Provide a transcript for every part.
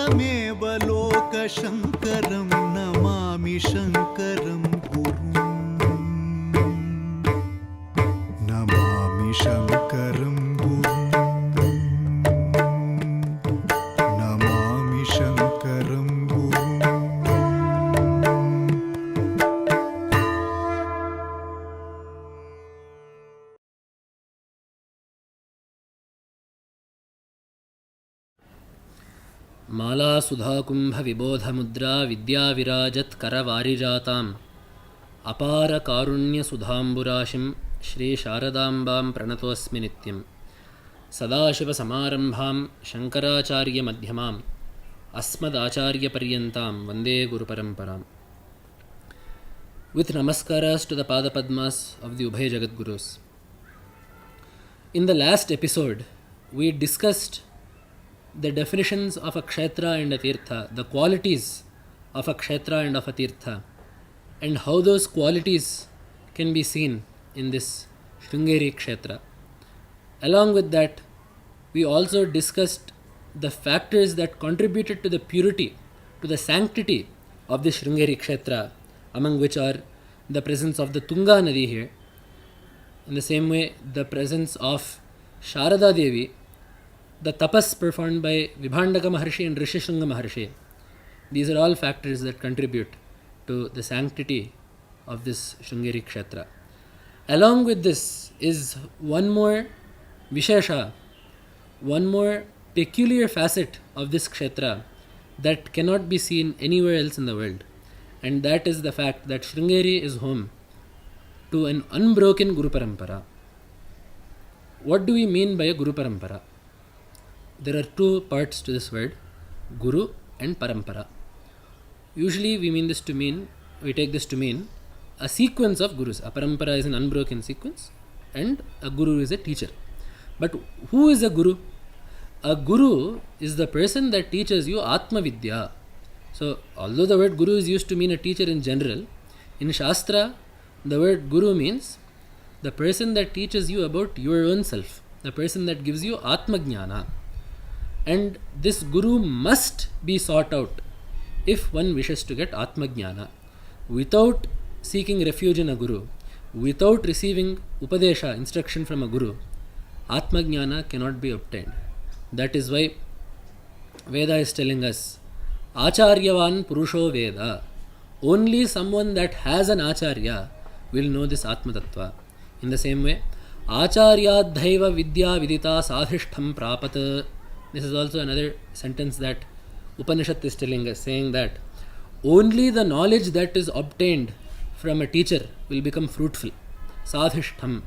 तमेव लोकशङ्करं नमामि शङ्करं गुरुं नमामि शङ्करं गुरुं नमामि शङ्करं गुरुं माला सुधाकुम्भ विबोधमुद्रा विद्याविराजत् करवारिजाताम् अपार कारुण्य सुधाम्बुराशिं श्री शारदाम्बां प्रणतोऽस्मि नित्यं सदाशिवसमारम्भां शङ्कराचार्यमध्यमाम् अस्मदाचार्यपर्यन्तां वन्दे गुरुपरम्पराम्. With namaskaras to the Padapadmas of the Ubhay Jagadgurus. In the last episode, we discussed the definitions of a kshetra and a tirtha, the qualities of a kshetra and of a tirtha, and how those qualities can be seen in this Sringeri kshetra. Along with that, we also discussed the factors that contributed to the purity, to the sanctity of this Sringeri kshetra, among which are the presence of the Tunga Nadi here, in the same way the presence of Sharada Devi, the tapas performed by Vibhandaka Maharshi and Rishishunga Maharshi. These are all factors that contribute to the sanctity of this Sringeri kshetra. Along with this is one more Vishesha, one more peculiar facet of this kshetra that cannot be seen anywhere else in the world, and that is the fact that Sringeri is home to an unbroken Guru Parampara. What do we mean by a Guru Parampara? There are two parts to this word, Guru and Parampara. Usually we take this to mean a sequence of Gurus. A Parampara is an unbroken sequence and a Guru is a teacher. But who is a Guru? A Guru is the person that teaches you Atma Vidya. So although the word Guru is used to mean a teacher in general, in Shastra the word Guru means the person that teaches you about your own self, the person that gives you Atma Jnana. And this Guru must be sought out if one wishes to get Atma Jnana. Without seeking refuge in a Guru, without receiving Upadesha, instruction from a Guru, Atma Jnana cannot be obtained. That is why Veda is telling us, Acharyavan Purusho Veda. Only someone that has an Acharya will know this Atma Tattva. In the same way, Acharyadhaiva Vidya Vidita Sadhishtham Prapat. This is also another sentence that Upanishad is telling us, saying that only the knowledge that is obtained from a teacher will become fruitful. Sadhishtham.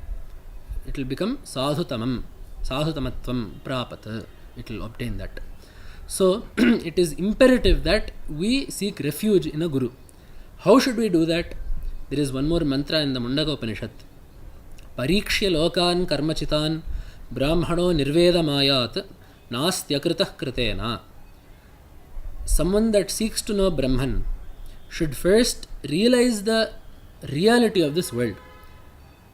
It will become sadhutamam, sadhutamatvam prapat. It will obtain that. So, it is imperative that we seek refuge in a Guru. How should we do that? There is one more mantra in the Mundaka Upanishad. Parikshya lokan karmachitan brahmano nirveda mayat nastyakritah kritena. Someone that seeks to know Brahman should first realize the reality of this world.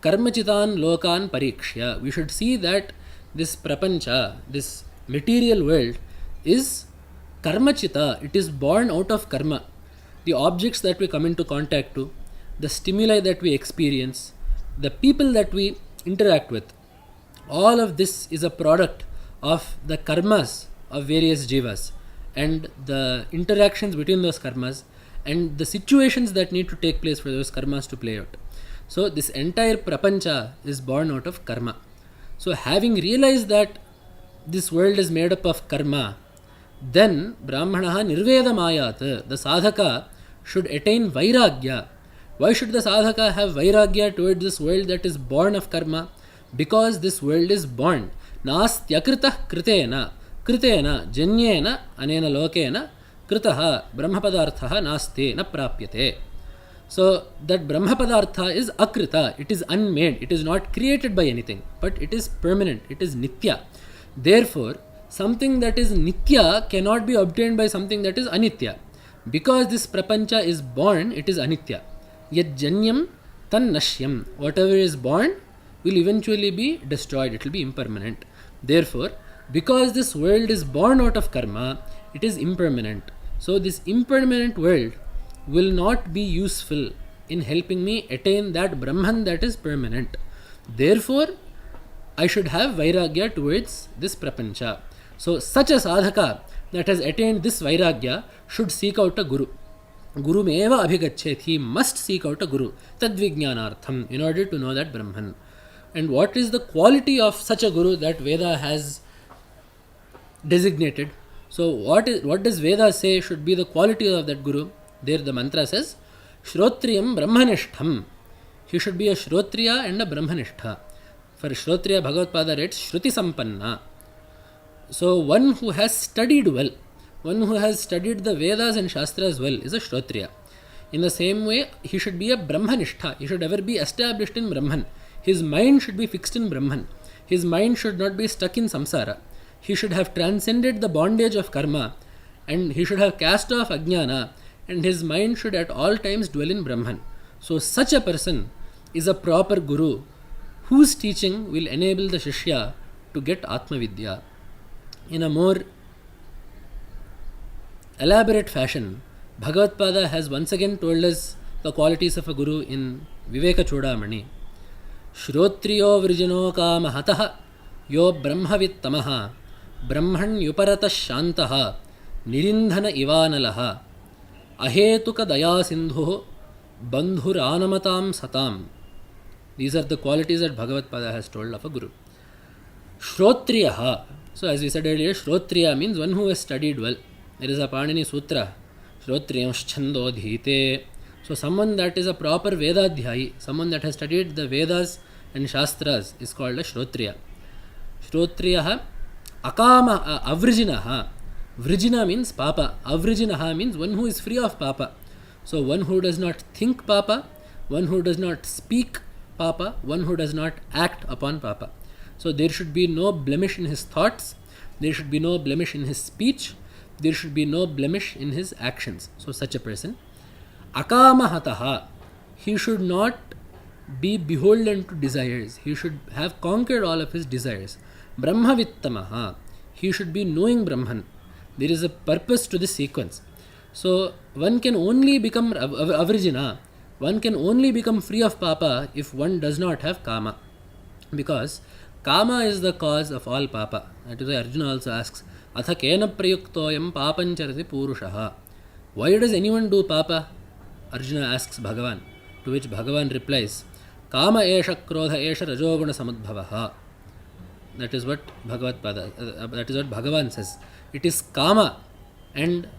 Karmachitan lokan parikshya. We should see that this prapancha, this material world, is karmachita. It is born out of karma. The objects that we come into contact to, the stimuli that we experience, the people that we interact with, all of this is a product of the karmas of various jivas and the interactions between those karmas and the situations that need to take place for those karmas to play out. So this entire prapancha is born out of karma. So having realized that this world is made up of karma, then brahmanaha nirveda mayat, the sadhaka should attain vairagya. Why should the sadhaka have vairagya towards this world that is born of karma? Because this world is born. Nastyakritah kritena. Kritena, janyena, anena lokena, kritaha, brahmapadarthaha naste na prapyate. So that brahmapadartha is akrita, it is unmade, it is not created by anything, but it is permanent, it is nitya. Therefore, something that is nitya cannot be obtained by something that is anitya. Because this prapancha is born, it is anitya. Yet janyam tan nashyam. Whatever is born will eventually be destroyed, it will be impermanent. Therefore, because this world is born out of karma, it is impermanent. So this impermanent world will not be useful in helping me attain that Brahman that is permanent. Therefore, I should have vairagya towards this prapancha. So such a sadhaka that has attained this vairagya should seek out a guru. Guru meva abhigachet. He must seek out a guru. Tadvijnanartham, in order to know that Brahman. And what is the quality of such a guru that Veda has designated? So what does Veda say should be the quality of that guru? There the mantra says, Shrotriyam Brahmanishtham. He should be a Shrotriya and a Brahmanishtha. For Shrotriya, Bhagavad-pada writes Shruti Sampanna. So one who has studied well, one who has studied the Vedas and Shastras well is a Shrotriya. In the same way, he should be a Brahmanishtha. He should ever be established in Brahman. His mind should be fixed in Brahman. His mind should not be stuck in samsara. He should have transcended the bondage of karma, and he should have cast off ajnana, and his mind should at all times dwell in Brahman. So such a person is a proper guru whose teaching will enable the Shishya to get Atma Vidya. In a more elaborate fashion, Bhagavad-pada has once again told us the qualities of a guru in Viveka Chudamani. Shrotriyo vrijano kamahataha yo brahmavittamah brahman yuparata shantaha nirindhana ivanalaha ahetuka daya sindhu bandhuranamatam satam. These are the qualities that Bhagavad-pada has told of a guru. Shrotriyaha. So as we said earlier, Shrotriya means one who has studied well. There is a Panini Sutra, Shrotriyamschando dhite. So someone that is a proper Vedadhyayi, someone that has studied the Vedas and Shastras is called a Shrotriya. Shrotriyaha akama avrijinaha. Vrijina means papa. Avrijinaha means one who is free of papa. So one who does not think papa, one who does not speak papa, one who does not act upon papa. So there should be no blemish in his thoughts, there should be no blemish in his speech, there should be no blemish in his actions. So such a person. Akamahataha. He should not be beholden to desires. He should have conquered all of his desires. Brahmavittamaha. He should be knowing Brahman. There is a purpose to this sequence. So one can only become avrijina, one can only become free of papa if one does not have kama. Because kama is the cause of all papa. That is why Arjuna also asks, Atha kena prayuktoyam papancharati purushaha. Why does anyone do papa? Arjuna asks Bhagavan. To which Bhagavan replies, Kama esha krodha esha rajoguna samadbhavaha. That is what that is what Bhagavan says. It is kama and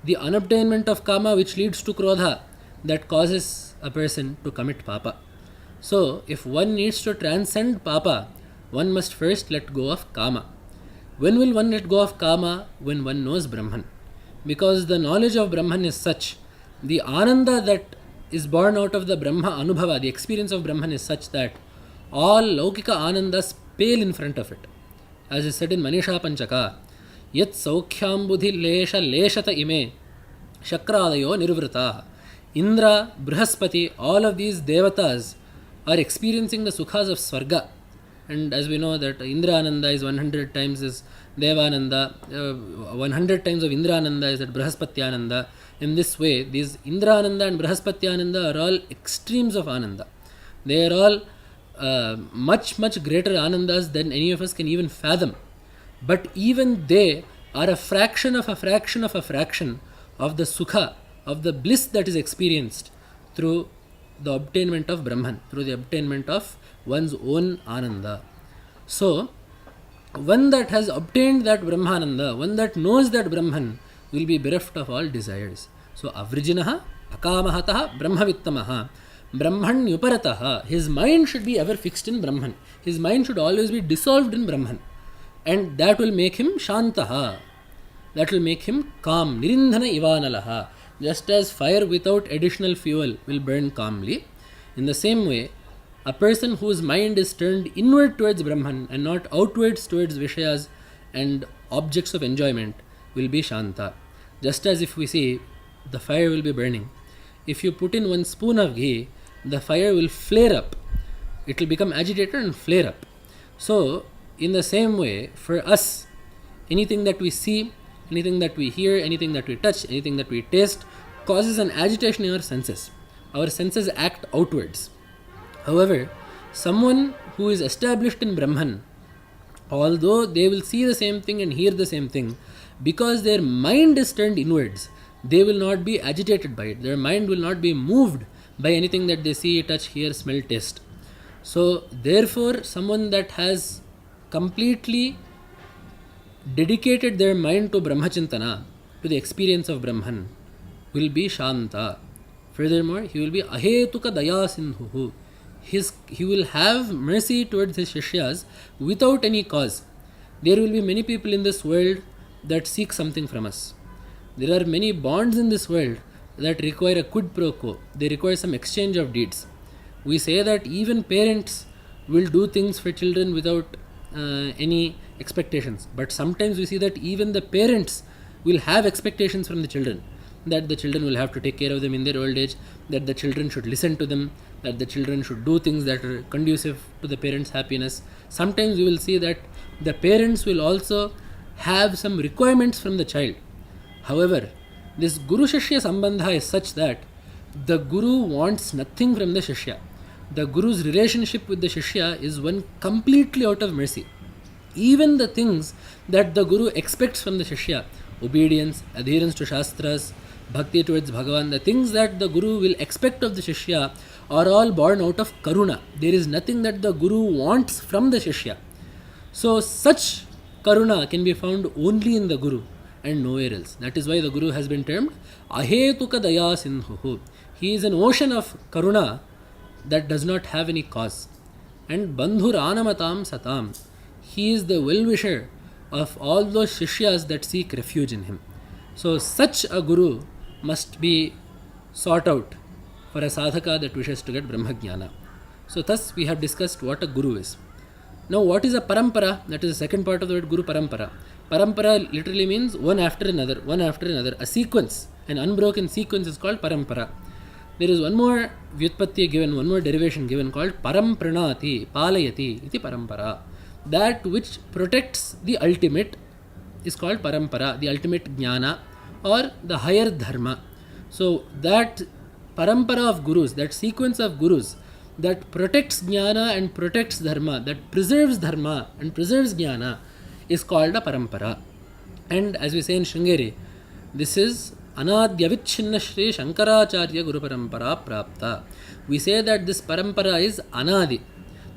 the unobtainment of kama which leads to krodha that causes a person to commit papa. So if one needs to transcend papa, one must first let go of kama. When will one let go of kama? When one knows Brahman. Because the knowledge of Brahman is such, the ananda that is born out of the Brahma anubhava, the experience of Brahman is such that all laukika anandas pale in front of it. As is said in Manisha Panchaka, Yat saukhyam buddhi lesha leshata ime shakradayo nirvrataha. Indra, Brihaspati, all of these devatas are experiencing the sukhas of Swarga. And as we know that Indra-ananda is 100 times is Devananda, 100 times of Indra-ananda is that Brihaspati-ananda. In this way, these Indra-ananda and Brihaspati-ananda are all extremes of ananda. They are all much, much greater anandas than any of us can even fathom. But even they are a fraction of a fraction of a fraction of the sukha, of the bliss that is experienced through the obtainment of Brahman, through the obtainment of one's own ananda. So, one that has obtained that Brahmananda, one that knows that Brahman, will be bereft of all desires. So, avrijinaha, akamahataha, brahmavittamaha, brahman yuparataha. His mind should be ever fixed in Brahman. His mind should always be dissolved in Brahman. And that will make him shantaha. That will make him calm. Nirindhana ivanalaha. Just as fire without additional fuel will burn calmly, in the same way, a person whose mind is turned inward towards Brahman and not outwards towards Vishayas and objects of enjoyment will be Shanta. Just as if we see the fire will be burning. If you put in 1 spoon of ghee, the fire will flare up. It will become agitated and flare up. So, in the same way, for us, anything that we see, anything that we hear, anything that we touch, anything that we taste causes an agitation in our senses. Our senses act outwards. However, someone who is established in Brahman, although they will see the same thing and hear the same thing, because their mind is turned inwards, they will not be agitated by it. Their mind will not be moved by anything that they see, touch, hear, smell, taste. So, therefore, someone that has completely dedicated their mind to Brahmachintana, to the experience of Brahman, will be Shanta. Furthermore, he will be Ahetuka Daya Sindhuhu. He will have mercy towards his Shishyas without any cause. There will be many people in this world that seek something from us. There are many bonds in this world that require a quid pro quo. They require some exchange of deeds. We say that even parents will do things for children without any expectations. But sometimes we see that even the parents will have expectations from the children, that the children will have to take care of them in their old age, that the children should listen to them, that the children should do things that are conducive to the parents' happiness. Sometimes we will see that the parents will also have some requirements from the child. However, this Guru-Shishya Sambandha is such that the Guru wants nothing from the Shishya. The Guru's relationship with the Shishya is one completely out of mercy. Even the things that the Guru expects from the Shishya, obedience, adherence to Shastras, bhakti towards Bhagavan, the things that the Guru will expect of the Shishya are all born out of Karuna. There is nothing that the Guru wants from the Shishya. So such Karuna can be found only in the Guru and nowhere else. That is why the Guru has been termed Ahetuka Daya Sindhuhu. He is an ocean of Karuna that does not have any cause. And Bandhur Anamatam Satam. He is the well-wisher of all those Shishyas that seek refuge in him. So such a Guru must be sought out for a sadhaka that wishes to get Brahmajnana. So thus we have discussed what a Guru is. Now what is a Parampara? That is the second part of the word Guru, Parampara. Parampara literally means one after another, one after another. A sequence, an unbroken sequence is called Parampara. There is one more Vyutpatti given, one more derivation given called Parampranati, Palayati, iti Parampara. That which protects the ultimate is called Parampara, the ultimate Jnana or the higher Dharma. So that Parampara of Gurus, that sequence of Gurus that protects Jnana and protects Dharma, that preserves Dharma and preserves Jnana is called a Parampara. And as we say in SRINGERI, this is Anadyavichinna Shri Shankaracharya Guru Parampara Prapta. We say that this Parampara is Anadi.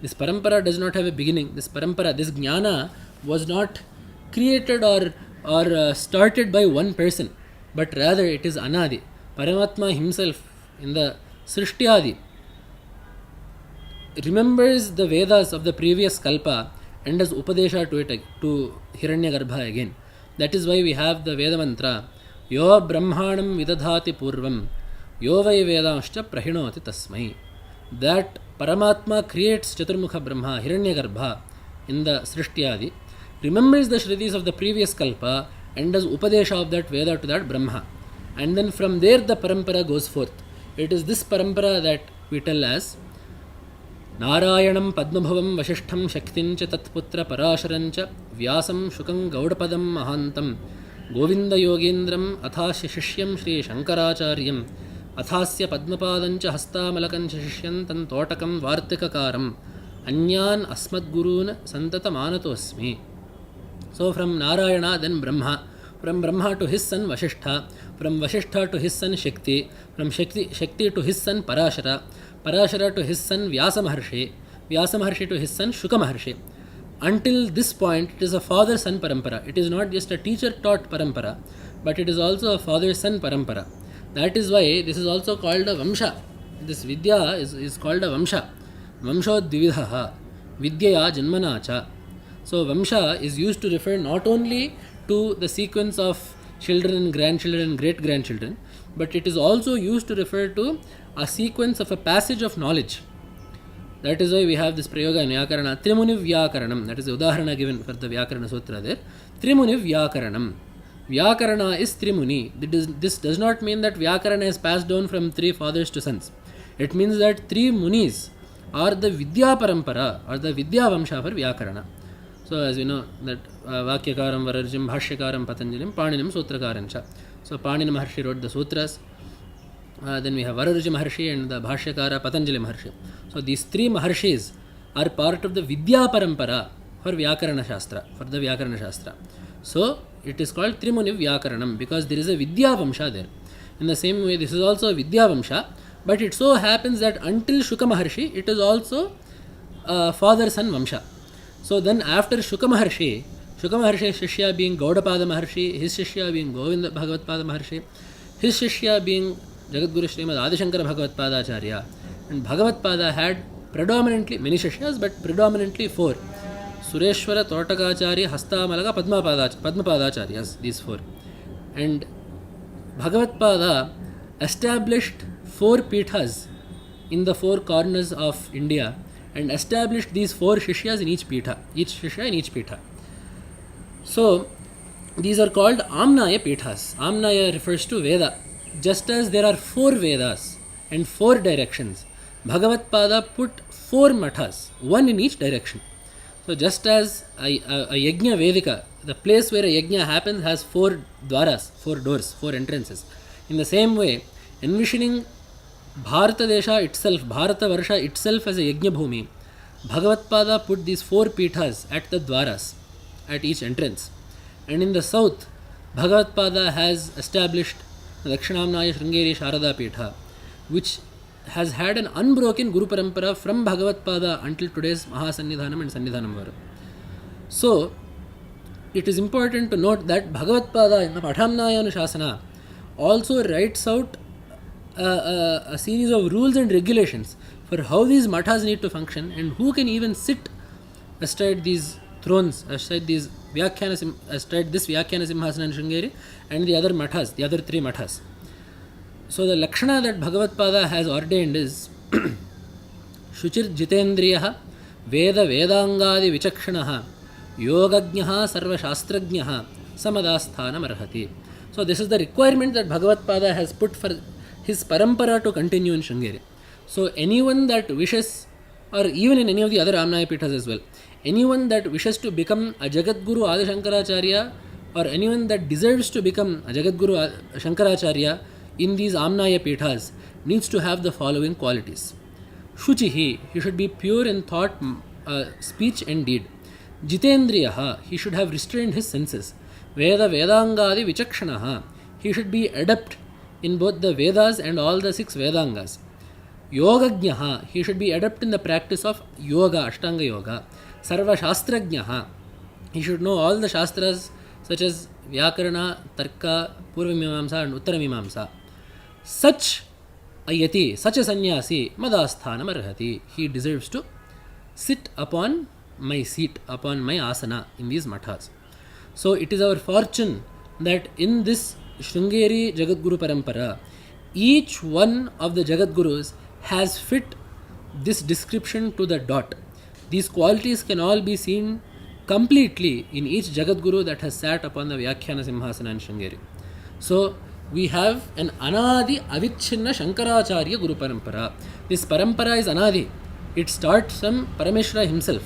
This Parampara does not have a beginning. This Parampara, this Jnana was not created or started by one person, but rather it is Anadi. Paramatma himself in the Srishtyadi remembers the Vedas of the previous Kalpa and does Upadesha to it, to Hiranyagarbha again. That is why we have the Veda mantra Yo Brahmanam Vidadhati Purvam Yo Vai Vedanscha Prahinoti Tasmai. That Paramatma creates Chaturmukha Brahma, Hiranyagarbha in the Srishtyadi, remembers the Shrutis of the previous Kalpa and does Upadesha of that Veda to that Brahma. And then from there the Parampara goes forth. It is this Parampara that we tell as Narayanam Padmabhavam Vashishtham Shaktincha Tatputra Parasharancha Vyasam Shukam Gaudapadam Mahantam Govinda Yogendram Athasya Shishyam Shri Shankaracharyam Athasya Padmapadancha Hastamalakancha Shishyan Tantotakam Vartikakaram Anyan Asmadgurun Santata Manatosmi. So from Narayana then Brahma, from Brahma to his son Vashishtha, from Vashishtha to his son Shakti, from Shakti to his son Parashara, Parashara to his son Vyasa Maharshi, Vyasa Maharshi to his son Shuka Maharshi. Until this point, it is a father-son parampara. It is not just a teacher-taught parampara, but it is also a father-son parampara. That is why this is also called a Vamsha. This Vidya is called a Vamsha. Vamsho Dvividhaha, Vidyaya Janmanacha. So Vamsha is used to refer not only to the sequence of children and grandchildren and great-grandchildren, but it is also used to refer to a sequence of a passage of knowledge. That is why we have this Prayoga in Vyakarana, Trimuni Vyakaranam. That is the Udaharana given for the Vyakarana Sutra there. Trimuni Vyakaranam. Vyakarana is Trimuni. This does not mean that Vyakarana is passed down from three fathers to sons. It means that three Munis are the Vidya Parampara or the Vidya Vamsha for Vyakarana. So as we know that Vakyakaram Vararjim, Bhashyakaram Patanjalim, Paninim Sutrakarancha. So Panina Maharshi wrote the sutras. Then we have Vararji Maharshi and the Bhashyakara Patanjali Maharshi. So these three Maharshis are part of the Vidya Parampara for Vyakarana Shastra, for the Vyakarana Shastra. So it is called Trimuni Vyakaranam because there is a Vidya Vamsha there. In the same way, this is also a Vidya Vamsha, but it so happens that until Shuka Maharshi, it is also father-son Vamsha. So then after Shuka Maharshi's Shishya being Gaudapada Maharshi, his Shishya being Govinda Bhagavatpada Maharshi, his Shishya being Jagadguru Srimad Adishankara Bhagavatpada Acharya, and Bhagavatpada had predominantly, many Shishyas, but predominantly four. Sureshwara, Totakacharya, Hastamalaga, Padmapadacharyas, these four. And Bhagavatpada established four pithas in the four corners of India and established these four Shishyas in each pitha, each Shishya in each pitha. So, these are called Amnaya pithas. Amnaya refers to Veda. Just as there are four Vedas and four directions, Bhagavatpada put four mathas, one in each direction. So just as a Yajna Vedika, the place where a Yajna happens has four dwaras, four doors, four entrances. In the same way, envisioning Bharata Desha itself, Bharata Varsha itself as a Yajna Bhumi, Bhagavatpada put these four pithas at the dwaras, at each entrance. And in the south, Bhagavatpada has established Dakshinamnaya Sringeri Sharada Pitha, which has had an unbroken Guru Parampara from Bhagavatpada until today's Mahasannidhanam and Sannidhanam Varam. So, it is important to note that Bhagavatpada in the Pathamnaya Anushasana also writes out a series of rules and regulations for how these mathas need to function and who can even sit astride these thrones, astride this Vyakhana Simhasana and Sringeri and the other mathas, the other three mathas. So the Lakshana that Bhagavatpada has ordained is Shuchir Jitendriyaha Veda Vedangadi Vichakshanaha Yogajnaha Sarva Shastrajnaha Samadasthanam Arhati. So this is the requirement that Bhagavatpada has put for his parampara to continue in Sringeri. So anyone that wishes, or even in any of the other Amnaya Pithas as well, anyone that wishes to become a Jagadguru Adi Shankaracharya or anyone that deserves to become a Jagadguru Shankaracharya in these Amnaya Pithas needs to have the following qualities. Shuchihi, he should be pure in thought, speech and deed. Jitendriyaha, he should have restrained his senses. Veda Vedangadi Vichakshanaha, he should be adept in both the Vedas and all the 6 Vedangas. Yogajnaha, he should be adept in the practice of Yoga, Ashtanga Yoga. Sarva Shastrajnaha, he should know all the Shastras such as Vyakarana, Tarka, Purva Mimamsa and Uttara Mimamsa. Such a yati, such a sannyasi, madasthanam arhati, he deserves to sit upon my seat, upon my asana in these mathas. So it is our fortune that in this Sringeri Jagadguru Parampara, each one of the Jagadgurus has fit this description to the dot. These qualities can all be seen completely in each Jagadguru that has sat upon the Vyakhyana Simhasana and Sringeri. So we have an Anadi Avichinna Shankaracharya Guru Parampara. This Parampara is Anadi. It starts from Parameshwara himself.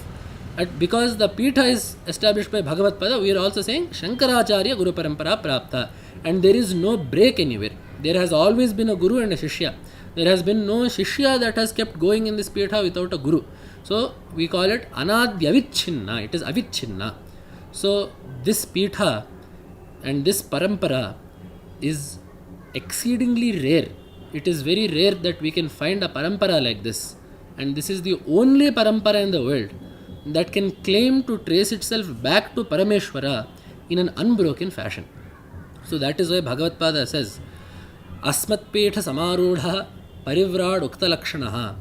Because the Pitha is established by Bhagavatpada, we are also saying Shankaracharya Guru Parampara Prapta. And there is no break anywhere. There has always been a Guru and a Shishya. There has been no Shishya that has kept going in this Pitha without a Guru. So we call it Anadhyavichinna. It is Avichinna. So this Pitha and this Parampara is exceedingly rare. It is very rare that we can find a Parampara like this. And this is the only Parampara in the world that can claim to trace itself back to Parameshwara in an unbroken fashion. So that is why Bhagavatpada says, Asmatpetha Samarudha Parivrad Ukta Lakshanaha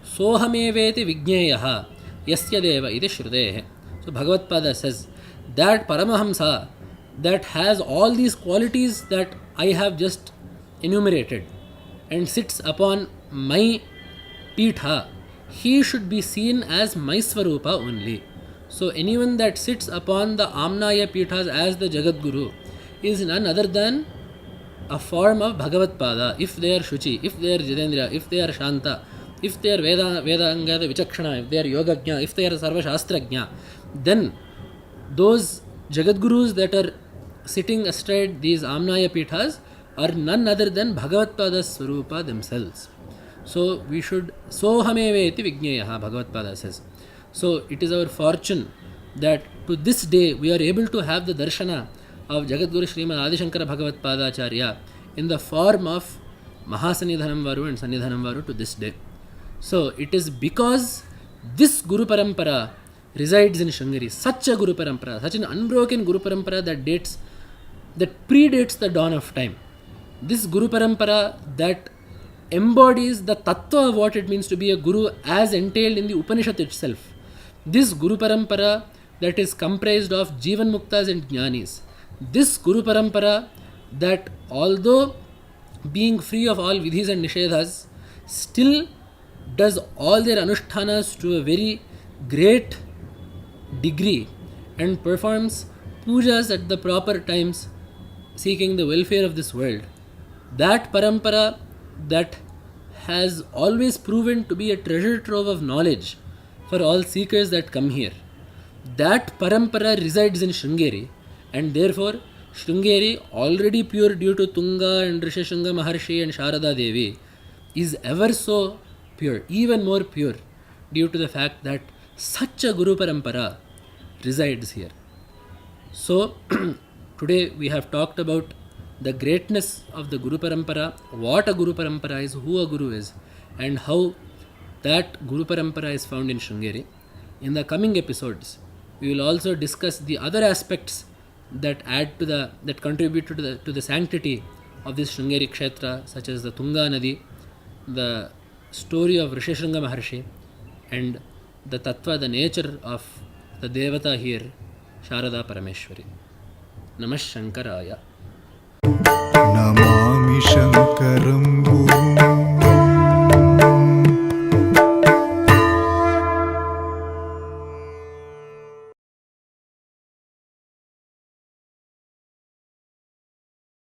Sohameveti Vigneyaha Yasya Deva Iti Shrudehe. So Bhagavatpada says that Paramahamsa that has all these qualities that I have just enumerated and sits upon my Pitha, he should be seen as my Swarupa only. So anyone that sits upon the Amnaya Pithas as the Jagadguru is none other than a form of Bhagavatpada. If they are Shuchi, if they are Jitendriya, if they are Shanta, if they are Vedanga, the Vichakshana, if they are Yogajna, if they are Sarva Shastrajna, then those Jagadgurus that are sitting astride these Amnaya Pithas are none other than Bhagavatpada Swarupa themselves. So we should Sohameveti Vigneyaha, Bhagavatpada says. So it is our fortune that to this day we are able to have the darshana of Jagadguru Srimad Adi Shankara Bhagavatpada Acharya in the form of Mahasanidhanam Varu and Sanidhanam Varu to this day. So it is because this Guru Parampara resides in Sringeri, such a Guru Parampara, such an unbroken Guru Parampara that predates the dawn of time. This Guru Parampara that embodies the tattva of what it means to be a Guru as entailed in the Upanishad itself. This Guru Parampara that is comprised of Jivan Muktas and Jnanis. This Guru Parampara that although being free of all vidhis and nishedhas, still does all their anushtanas to a very great degree and performs pujas at the proper times, seeking the welfare of this world. That parampara that has always proven to be a treasure trove of knowledge for all seekers that come here. That parampara resides in Sringeri, and therefore Sringeri, already pure due to Tunga and Rishishanga Maharshi and Sharada Devi, is ever so pure, even more pure, due to the fact that such a Guru Parampara resides here. So, today we have talked about the greatness of the Guru Parampara, what a Guru Parampara is, who a Guru is, and how that Guru Parampara is found in Sringeri. In the coming episodes, we will also discuss the other aspects that contribute to the sanctity of this Sringeri Kshetra, such as the Tunga Nadi, the story of Rishishanga Maharshi, and the tattva, the nature of the Devata here, Sharada Parameshwari. Namah Shankaraya. Namami Shankaram